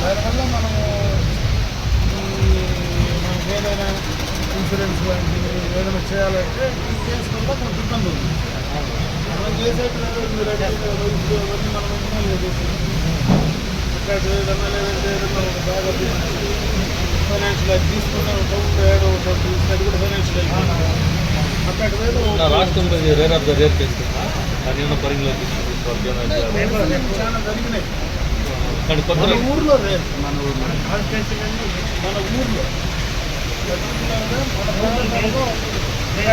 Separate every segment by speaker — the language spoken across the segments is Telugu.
Speaker 1: దానివల్ల మనము మనకి ఏదైనా ఇన్సూరెన్స్ లాంటివి ఏదైనా చేయాలంటే ఈ కేసు వల్ల కొంత ఇబ్బంది ఉంది. మనం చేసేట్లేదు అవన్నీ మనం ఎన్నో చేస్తున్నాం. అక్కడ ఏదన్నా లేదంటే ఏదన్నా ఒక బాగా ఫైనాన్షియల్ అది తీసుకున్న డౌట్ ఏదో ఒకటి అది కూడా ఫైనాన్షియల్ అక్కడ
Speaker 2: రాష్ట్రంలో rare of the rare case పరిగణలో
Speaker 1: చాలా జరిగినాయి.
Speaker 2: మన
Speaker 1: ఊర్లో రేర్ మన ఊర్లో మన ఊర్లో మన ప్రాంతంలో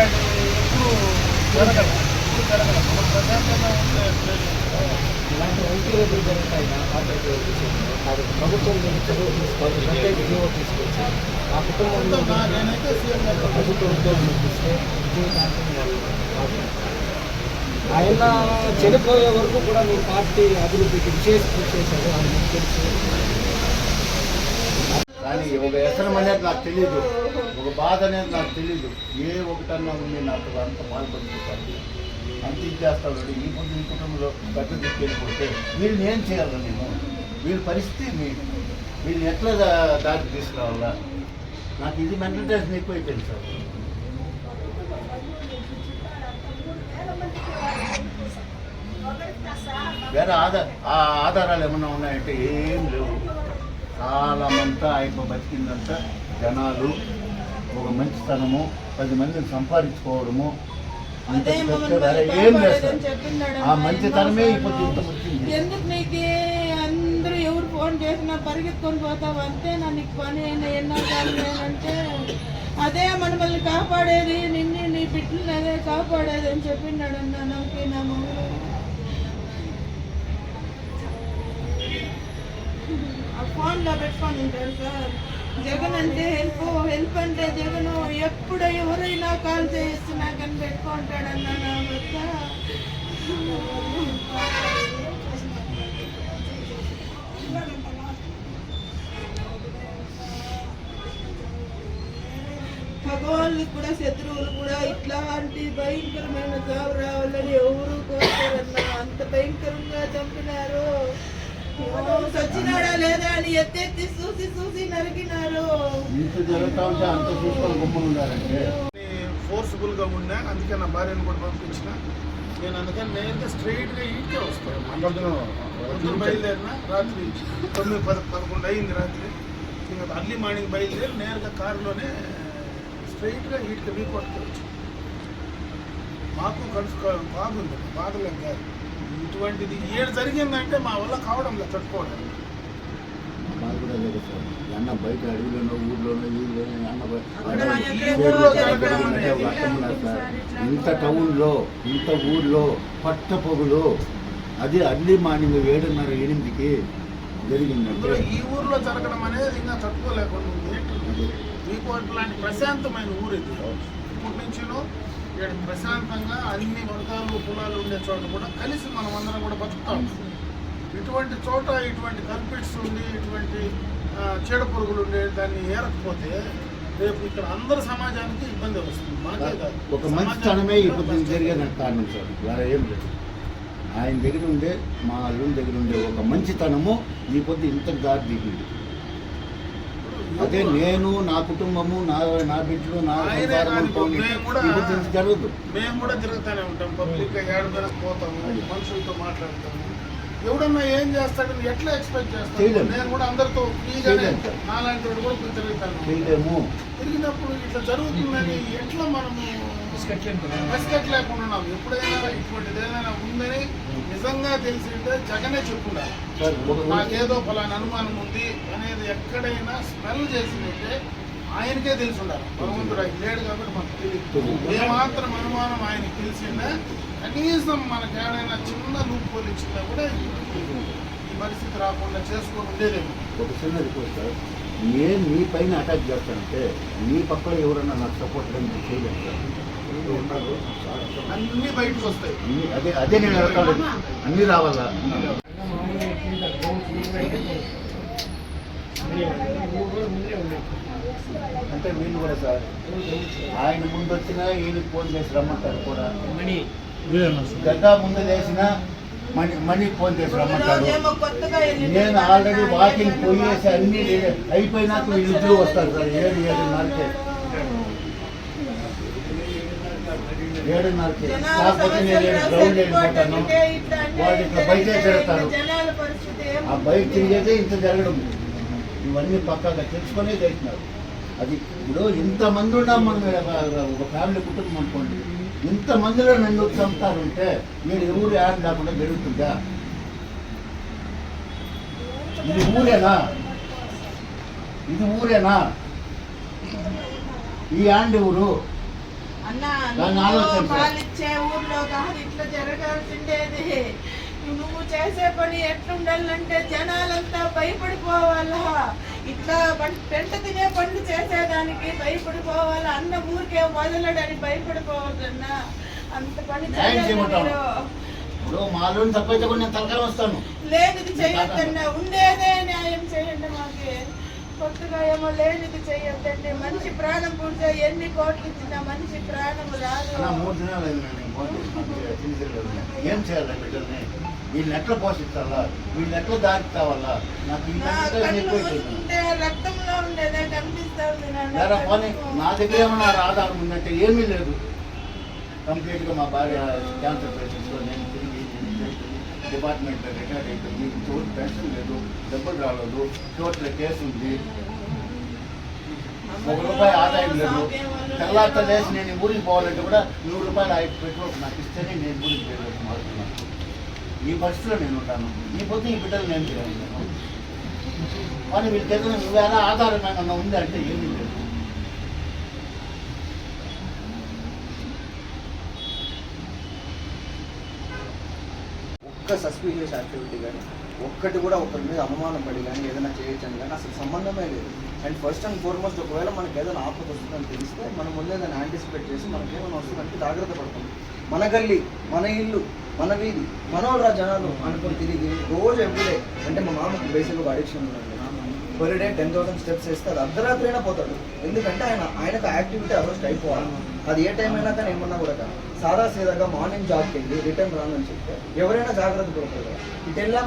Speaker 1: ఎప్పుడు జరగదు మన ప్రశాంతంగా ఉండే
Speaker 3: ఇలాంటి ఐటీ రేపులు జరుగుతాయి. ప్రభుత్వం తీసుకొచ్చి ఆ కుటుంబంలో
Speaker 1: నేనైతే సీఎం గారు
Speaker 3: ప్రభుత్వ ఉద్యోగం ఇప్పిస్తే ఆయన చనిపోయే వరకు కూడా మీ పార్టీ అభివృద్ధికి విశేష కృషి చేశారు. అది మీకు తెలుసు.
Speaker 4: కానీ ఒక వ్యసనం అనేది నాకు తెలియదు, ఒక బాధ అనేది నాకు తెలియదు. ఏ ఒకటన్నా ఉంది నాకు అంత పాల్పడుతుంది అంత ఇచ్చేస్తాడు. ఈ కుటుంబంలో పెద్ద దిక్కెళ్ళిపోతే వీళ్ళని ఏం చేయాలి? నేను వీళ్ళ పరిస్థితి వీళ్ళని ఎట్లా దాటి తీసుకురావాలా? నాకు ఇది మెంటల్ టెన్షన్ ఎక్కువైపోయింది సార్. వేరే ఆధారాలు ఏమన్నా ఉన్నాయంటే ఏం లేవు. చాలా మంతా ఆయన బతికిందంతా జనాలు ఒక మంచితనము, 10 మందిని సంపాదించుకోవడము, ఏం లేదు. ఆ మంచితనమే ఇప్పుడు ఇంత వచ్చింది.
Speaker 5: ఎందుకు నీకు అందరూ ఎవరు ఫోన్ చేసినా పరిగెత్తుకొని పోతావు అంతే, నీకు పని అయినా ఎన్నో అంటే అదే మనల్ని కాపాడేది, నిన్ను నీ బిడ్డలు అదే కాపాడేది అని చెప్పినాడు అన్న నాకు నా మొగుడు. ఆ ఫోన్లో పెట్టుకొని ఉంటాడు సార్. జగన్ అంటే హెల్ప్ అంటే జగన్ ఎప్పుడు ఎవరైనా కాల్ చేస్తున్నా కానీ పెట్టుకుంటాడన్న నా భర్త. భగవాన్లు కూడా శత్రువులు కూడా ఇట్లాంటి భయంకరమైన చావు రావాలని ఎవరు కోరుతారన్నా. అంత భయంకరంగా చంపినారు. సచ్చినాడా లేదా అని ఎత్తెత్తి చూసి నరికినారు.
Speaker 1: ఫోర్స్ఫుల్ గా ఉన్నా, అందుకే నా భార్యను కూడా పంపించిన. నేను అందుకని నేనైతే స్ట్రైట్ గా ఇంటికే వస్తాను. బయలుదేరిన రాత్రి 9-11 అయింది రాత్రి. ఇంకా అర్లీ మార్నింగ్ బయలుదేరి నేరుగా కారులోనే స్ట్రైట్ గా ఇంటికి వీకొట్టుకు వచ్చి మాకు బాగుంది, బాధలేం కాదు. ఇటువంటిది ఏడు జరిగిందంటే మా వల్ల కావడం లేదు, తట్టుకోవడం.
Speaker 4: అన్న బయట అడవిలోనో ఊర్లోనో ఇంత టౌన్లో ఇంత ఊర్లో పట్టపొగులు అది అర్లీ మార్నింగ్ 7:30-8కి జరిగిందంటే
Speaker 1: ఈ ఊర్లో జరగడం అనేది ఇంకా తట్టుకోలేకుండా ఉంది. మీకు అట్లాంటి ప్రశాంతమైన ఊరు ఇది. ఇప్పటి నుంచినో ఇక్కడ ప్రశాంతంగా అన్ని వర్గాలు కులాలు ఉండే చోట కూడా కలిసి మనం అందరం కూడా బతుకుతాం. ఇటువంటి చోట ఇటువంటి కల్పిట్స్ ఉండి ఇటువంటి చీడ పురుగులు ఉండే దాన్ని ఏరకపోతే రేపు ఇక్కడ అందరు సమాజానికి ఇబ్బంది వస్తుంది. మాకే కాదు,
Speaker 4: ఒక మంచితనమే ఇప్పుడు జరిగేదానికి కారణం సార్. వేరే ఏం లేదు. ఆయన దగ్గర ఉండే, మా అల్లుని దగ్గర ఉండే ఒక మంచితనము ఈ పొద్దు ఇంత దారి దిగింది. అదే నేను, నా కుటుంబము, నా బిడ్డలు, నా జరగదు.
Speaker 1: మేము కూడా తిరుగుతూనే ఉంటాం. పబ్లిక్ గా ఏడాది పోతాము, మనుషులతో మాట్లాడతాము. ఎవడన్నా ఏం చేస్తాడని ఎట్లా ఎక్స్పెక్ట్ చేస్తాను? నేను కూడా అందరితో ఫ్రీగానే నాలాంటి వాడు కూడా తిరుగుతాను. తిరిగినప్పుడు ఇట్లా జరుగుతుందని ఎట్లా మనము రెస్పెక్ట్ లేకుండా ఉన్నాం. ఎప్పుడైనా ఇటువంటిది ఏదైనా ఉందని నిజంగా తెలిసింటే జగనే చెప్పుండాలి. నాకేదో ఫలానా అనుమానం ఉంది అనేది ఎక్కడైనా స్మెల్ చేసిందంటే ఆయనకే తెలిసి ఉండాలి. భగవంతుడు ఆయన లేడు కాబట్టి మనకు తెలియదు. ఏమాత్రం అనుమానం ఆయనకి తెలిసిందా కనీసం మనకు ఏడైనా చిన్న లూప్ హోల్ ఇచ్చినా కూడా ఈ పరిస్థితి రాకుండా చేసుకొని ఉండేదేమో.
Speaker 4: ఒక చిన్న రిక్వెస్ట్ సార్, నేను మీ పైన అటాక్ చేస్తానంటే మీ పక్కన ఎవరన్నా నాకు సపోర్ట్ చేయలేదు సార్.
Speaker 1: అన్ని బయటకు వస్తాయి.
Speaker 4: అదే నేను అడగాలి, అన్నీ రావాలా? అంటే వీళ్ళు కూడా సార్ ఆయన ముందు వచ్చినా ఈయనకి ఫోన్ చేసి రమ్మంటారు కూడా. గడ్డ ముందు లేచినా మనీ ఫోన్ చేసి రమ్మంటాడు.
Speaker 5: రోజేమో కొత్తగా
Speaker 4: నేను ఆల్రెడీ వాకింగ్ పోయేసి అన్ని అయిపోయినాక వీళ్ళిద్దరూ వస్తారు సార్ 7:30కే. కాకపోతే నేను గ్రౌండ్ వెళ్ళిపోతాను, వాళ్ళు ఇట్లా బయట తిరుగుతారు. ఆ బయట తిరిగేదే ఇంత జరగడం. ఇవన్నీ పక్కాగా తెలుసుకునే చేస్తున్నారు. అది ఇప్పుడు ఇంతమంది ఉన్నాం మనం, ఒక ఫ్యామిలీ కుటుంబం అనుకోండి, ఇంతమందిలో నన్ను చంపుతారుంటే నేను ఎవరు యాడ్ లేకుండా జరుగుతుందా? ఇది ఊరేనా? ఇది ఊరేనా? ఈ యాండ్ ఊరు
Speaker 5: పాలిచ్చే ఊర్లో కాదు ఇట్లా జరగాల్సిండేది. నువ్వు చేసే పని ఎట్లుండాలంటే జనాలంతా భయపడిపోవాలా. ఇట్లా పెంట తినే పనులు చేసేదానికి భయపడిపోవాలా. అన్న ఊరికే వదలడని భయపడిపోవద్దన్నా. అంత పని
Speaker 4: ఇప్పుడు మాలోని తప్పైతే కూడా నేను తలకాయ వస్తాను.
Speaker 5: లేనిది చేయొద్దన్నా, ఉండేదే న్యాయం చేయండి. మాకే కొత్తగా ఏమో లేనిది చేయొద్దండి. మనిషి ప్రాణం పూర్తి ఎన్ని కోట్లు ఇచ్చినా మనిషి ప్రాణం రాదు.
Speaker 4: 3 దినాలు ఏం చేయాలి? బిడ్డల్ని వీళ్ళని ఎట్లా పోషించాలా? వీళ్ళని ఎట్లా దాటుతావాలా? నాకు
Speaker 5: రక్తంలో ఉండేదే కనిపిస్తుంది.
Speaker 4: నా దగ్గర ఏమన్నా ఆధారం ఉందంటే ఏమీ లేదు. కంప్లీట్గా మా భార్య క్యాన్సర్ పేషెంట్స్లో నేను తిరిగి డిపార్ట్మెంట్లో రిటైర్ అయిపోయింది. చోటు పెన్షన్ లేదు, డబ్బులు రాలేదు, చోట్ల కేసు ఉంది, ₹1 ఆదాయం లేదు. తెల్లారిత లేసి నేను ఊరికి పోవాలంటే కూడా ₹100 పెట్రోల్ నాకు ఇస్తేనే నేను ఊరికి వెళ్ళాను. మారుతున్నాను. ఈ పరిస్థితిలో నేను ఉంటాను. ఈ పొద్దు ఈ బిడ్డలు నేను చేయాలి. కానీ వీళ్ళకి ఏదైనా వేరే ఆధారం ఏమన్నా ఉంది అంటే ఏమీ లేదు.
Speaker 3: ఒక్క సస్పీషియస్ యాక్టివిటీ కానీ ఒక్కటి కూడా ఒకరి మీద అనుమానం పడి కానీ ఏదైనా చేయొచ్చని కానీ అసలు సంబంధమే లేదు. అండ్ ఫస్ట్ అండ్ ఫార్మోస్ట్ ఒకవేళ మనకి ఏదైనా ఆపద వస్తుందని తెలిస్తే మనం ముందే దాన్ని యాంటిసిపేట్ చేసి మనకి ఏమైనా వస్తుందంటే జాగ్రత్త పడతాం. మన గల్లీ, మన ఇల్లు, మన వీధి, మనోళ్ళ జనాలు అనుకుని తిరిగి రోజు ఎవ్రీడే. అంటే మా మామకి బేసిక్గా ఒక అడిక్షన్ ఉందండి. పర్ డే 10,000 స్టెప్స్ వేస్తే అది అర్ధరాత్రి అయినా పోతాడు. ఎందుకంటే ఆయనకు యాక్టివిటీ ఆ రోజు అయిపోవాలి. అది ఏ టైం అయినా కానీ ఏమన్నా కూడా కానీ సాదా సీదాగా మార్నింగ్ జాబ్కి వెళ్ళి రిటర్న్ రానని చెప్తే ఎవరైనా జాగ్రత్త పడతారు కదా. ఇటు వెళ్ళాం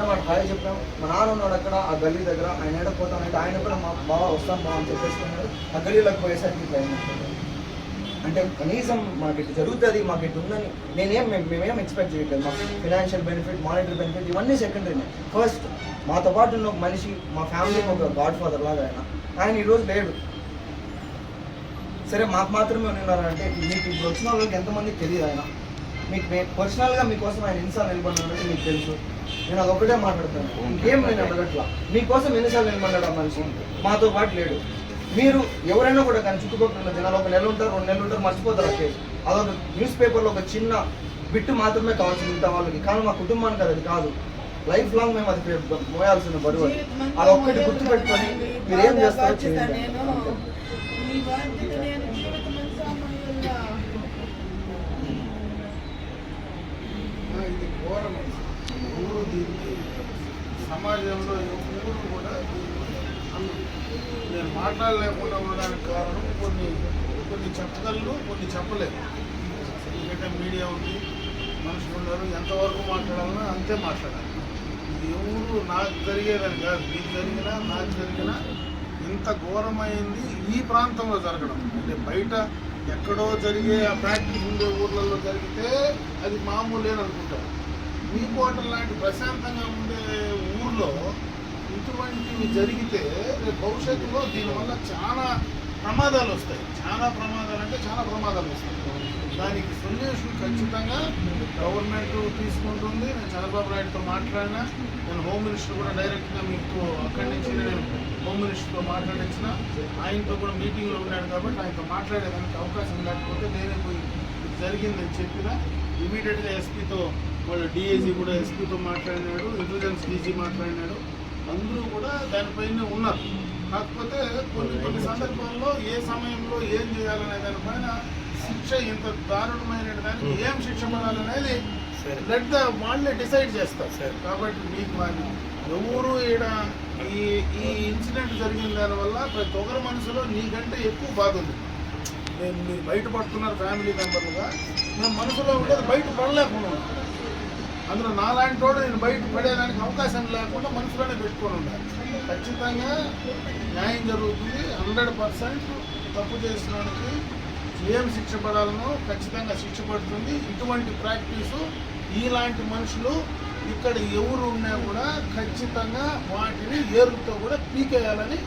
Speaker 3: వాడు హాయ్ చెప్పాం. మా నాన్న ఉన్నాడు అక్కడ ఆ గల్లీ దగ్గర, ఆయన ఏడపోతానంటే ఆయన కూడా మా బావ వస్తాం బావ అని చెప్పేసుకున్నాడు. ఆ గల్లీలోకి పోయేసరికి ఇట్లా అయినట్టు. అంటే కనీసం మాకు ఇటు జరుగుతుంది, మాకు ఇటు ఉందని మేమేం ఎక్స్పెక్ట్ చేయట్లేదు. మాకు ఫినాన్షియల్ బెనిఫిట్, మానిటరీ బెనిఫిట్ ఇవన్నీ సెకండరీనే. ఫస్ట్ మాతో పాటు ఉన్న ఒక మనిషి, మా ఫ్యామిలీకి ఒక గాడ్ ఫాదర్ లాగా ఆయన ఈరోజు లేడు. సరే మాకు మాత్రమే ఉన్నారంటే మీకు ఇప్పుడు వచ్చిన వాళ్ళకి ఎంతమందికి తెలియదు. ఆయన మీకు పర్సనల్గా మీకోసం ఆయన ఎన్నిసార్లు నిలబడినాడంటే మీకు తెలుసు. నేను అదొకటే మాట్లాడతాను, ఇంకేం నేను అడగట్లా. మీకోసం ఎన్నిసార్లు నిలబడ్డాడు ఆ మనిషి, మాతో పాటు లేడు. మీరు ఎవరైనా కూడా కానీ చుట్టుపక్కల ఉన్న జనాలు 1 నెల ఉంటారు, 2 నెలలు ఉంటారు, మర్చిపోతారు. ఓకే, అదొక న్యూస్ పేపర్లో ఒక చిన్న బిట్టు మాత్రమే కావచ్చు మిగతా వాళ్ళకి. కానీ మా కుటుంబానికి అది కాదు. లైఫ్ లాంగ్ మేము అది మోయాల్సిన బరువు. అది ఒక్కటి గుర్తుపెట్టుకొని మీరు ఏం చేస్తారో చేయండి.
Speaker 1: ఇది ఘోరం. ఊరు దీన్ని సమాజంలో ఎవరు కూడా నేను మాట్లాడలేకుండా ఉండడానికి కారణం కొన్ని చెప్పగలను, కొన్ని చెప్పలేము. ఎందుకంటే మీడియా ఉంది, మనుషులు ఉన్నారు, ఎంతవరకు మాట్లాడాలన్నా అంతే మాట్లాడాలి. ఇది ఎవరు నాకు జరిగేదని కాదు, మీకు జరిగినా నాకు జరిగినా ఇంత ఘోరమైంది ఈ ప్రాంతంలో జరగడం. అంటే బయట ఎక్కడో జరిగే ఆ ప్రాక్టీస్ ఉండే ఊర్లలో జరిగితే అది మామూలు అనుకుంటారు. మీ కోటలు లాంటి ప్రశాంతంగా ఉండే ఊర్లో ఇటువంటివి జరిగితే రేపు భవిష్యత్తులో దీనివల్ల చాలా ప్రమాదాలు వస్తాయి. చాలా ప్రమాదాలు వస్తాయి. దానికి సొల్యూషన్ ఖచ్చితంగా గవర్నమెంట్ తీసుకుంటుంది. నేను చంద్రబాబు నాయుడుతో మాట్లాడినా, నేను హోమ్ మినిస్టర్ కూడా డైరెక్ట్గా మీకు అక్కడి నుంచి నేను హోమ్ మినిస్టర్తో మాట్లాడించిన, ఆయనతో కూడా మీటింగ్లో ఉన్నాడు కాబట్టి ఆయనతో మాట్లాడేదానికి అవకాశం లేకపోతే నేనే పోయి జరిగిందని చెప్పిన ఇమీడియట్గా ఎస్పీతో, వాళ్ళు డిఐజీ కూడా ఎస్పీతో మాట్లాడినాడు, ఇంటెలిజెన్స్ డీజీ మాట్లాడినాడు. అందరూ కూడా దానిపైన ఉన్నారు. కాకపోతే కొన్ని సందర్భాల్లో ఏ సమయంలో ఏం చేయాలనే దానిపైన శిక్ష ఇంత దారుణమైన దానికి ఏం శిక్ష పడాలనేది వాళ్ళే డిసైడ్ చేస్తారు. కాబట్టి మీకు ఎవరు ఈడ ఈ ఇన్సిడెంట్ జరిగిన దానివల్ల ప్రతి ఒక్కరి మనసులో నీకంటే ఎక్కువ బాధ ఉంది. మీరు బయటపడుతున్నారు ఫ్యామిలీ మెంబర్లుగా, మేము మనసులో ఉండేది బయట పడలేకుండా. అందులో నాలాంటి వాడు నేను బయట పడేదానికి అవకాశం లేకుండా మనసులోనే పెట్టుకొని ఉండాలి. ఖచ్చితంగా న్యాయం జరుగుతుంది. 100% తప్పు చేసిన వాడికి ఏం శిక్ష పడాలనో ఖచ్చితంగా శిక్ష పడుతుంది. ఇటువంటి ప్రాక్టీసు ఇలాంటి మనుషులు ఇక్కడ ఎవరు ఉన్నా కూడా ఖచ్చితంగా వాటిని ఏరుతో కూడా పీకేయాలని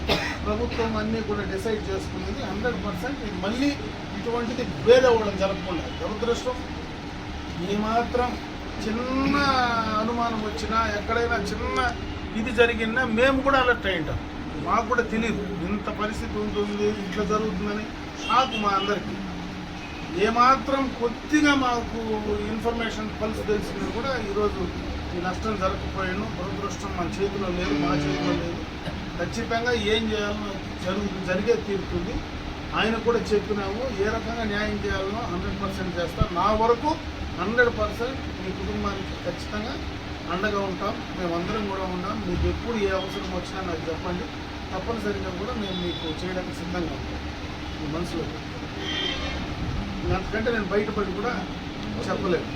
Speaker 1: ప్రభుత్వం అన్నీ కూడా డిసైడ్ చేసుకునేది. 100% ఇది మళ్ళీ ఇటువంటిది వేరేవాళ్ళం జరగకుండా. దురదృష్టం ఏమాత్రం చిన్న అనుమానం వచ్చినా ఎక్కడైనా చిన్న ఇది జరిగినా మేము కూడా అలర్ట్ అయ్యింటాం. మాకు కూడా తెలియదు ఇంత పరిస్థితి ఉంటుంది, ఇట్లా జరుగుతుందని. షాక్ మా అందరికీ. ఏమాత్రం కొద్దిగా మాకు ఇన్ఫర్మేషన్ పల్స్ తెలిసింది కూడా ఈరోజు ఈ నష్టం జరగకపోయాను. దురదృష్టం మన చేతిలో లేదు, మా చేతిలో లేదు. ఖచ్చితంగా ఏం చేయాలో జరిగే తీరుతుంది. ఆయన కూడా చెప్పినాము ఏ రకంగా న్యాయం చేయాలనో 100% చేస్తాం. నా వరకు 100% మీ కుటుంబానికి ఖచ్చితంగా అండగా ఉంటాం. మేమందరం కూడా ఉన్నాం. మీకు ఎప్పుడు ఏ అవసరం వచ్చినా నాకు చెప్పండి. తప్పనిసరిగా కూడా మేము మీకు చేయడానికి సిద్ధంగా ఉంటాం. మీ మనసులో అంతకంటే నేను బయటపడి కూడా చెప్పలేను.